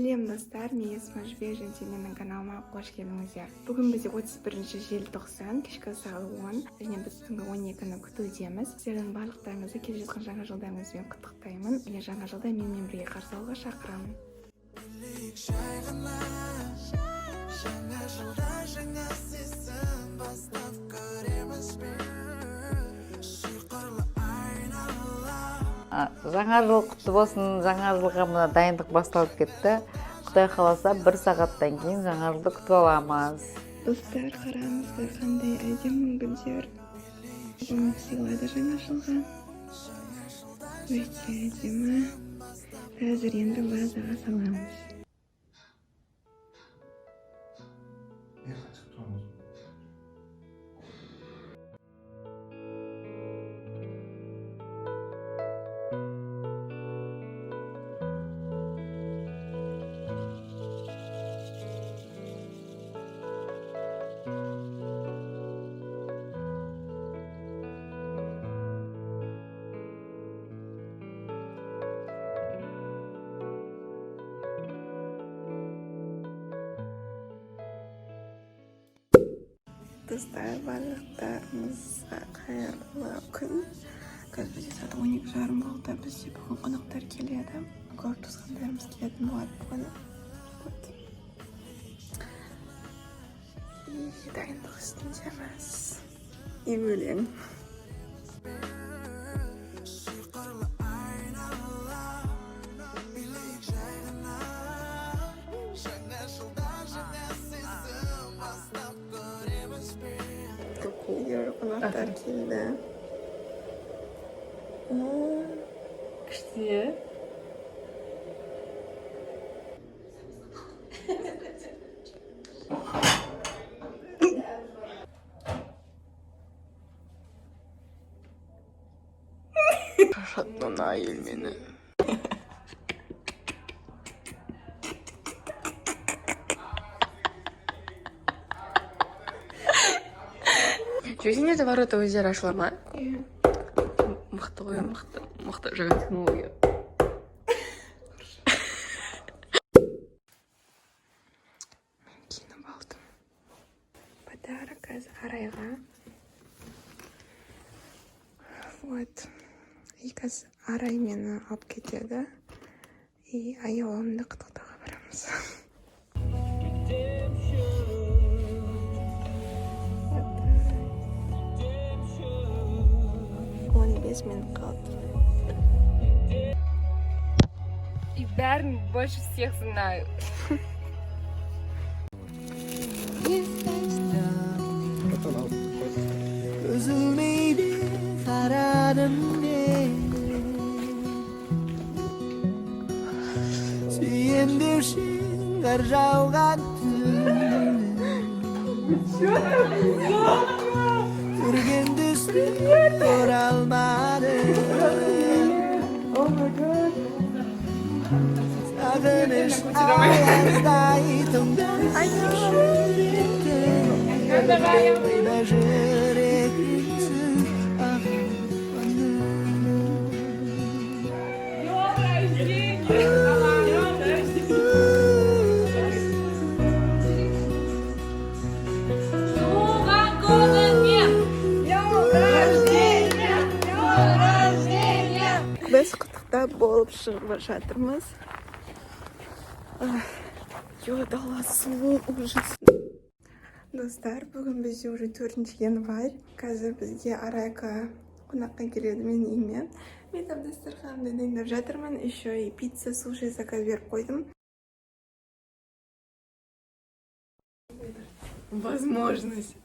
Сәлем достар, мен есімім Жібек және менің каналыма қош келдіңіздер. Бүгін бізде 31 желтоқсан кешкі сағат 10 және біз түнгі 12-ні күтудеміз. Сіздердің барлықтарыңызды келе жатқан жаңа жылдарыңызбен құттықтаймын және жаңа жылда менімен бірге қарсы алуға шақырамын. Жаңа жыл құтты болсын, жаңа жылға мына дайындық басталып кетті. Құдай қаласа бір сағаттан кейін жаңа жылды күтіп аламыз. Достар, қараңыздар, қандай әдемі гүлдер. Бұны сыйлайды жаңа жылға. Өте әдемі. Қазір енді вазаға саламыз. Достар, барлықтарыңызға қайырлы күн. Қазір бізде сағат 12:30 болды. Бізде бүгін қонақтар келеді. Көп туысқандарымыз келетін болады бүгін. Дайындық үстіндеміз. Өлең. Қонақтар келді. Күшті. Шатынан айыл мені. Жүйесінде ворота өздері ашыла ма? Мықты ғой, мықты жаңа технология. Мен киініп алдым. Подарок Арайға. Вот. И қазір Арай мені алып кетеді. И аяулымды құттықтауға барамыз. Минут қалды. И бәрін больше всех знаю. Üzülmeydi kararım ne Suyendişin garjaugan Türgen düştü yoralmadı Oh my god Sağınış ayazdaydım Біз құттықтап болып шығып жатырмыз. Дала суық ужас. Достар, бүгін бізде уже 4 январь. Қазір бізге Арайка қонаққа келеді менің үйіме. Мен там дастарханымды дайындап жатырмын. Еще и пицца, суши заказ беріп қойдым. Возможность.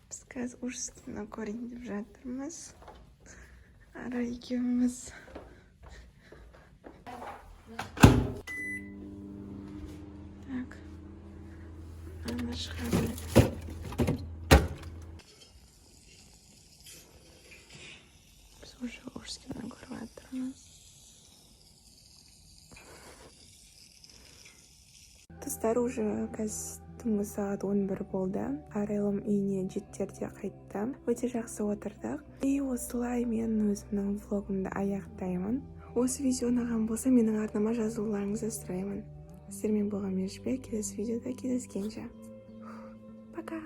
Біз қазір ужас кино көрейін деп жатырмыз. Арай екеуміз. Так. Ана шығады. Біз уже ужас кино көріп жатырмыз. Достар, уже қазір түнгі сағат 11 болды. Арайлым үйіне жеттерде қайтты. Өте жақсы отырдық. И осылай мен өзімнің влогымды аяқтаймын. Осы видео ұнаған болса, менің арнама жазылуларыңызды сұраймын. Сіздермен болған мен Жібек. Келесі видеода кездескенше. Пока!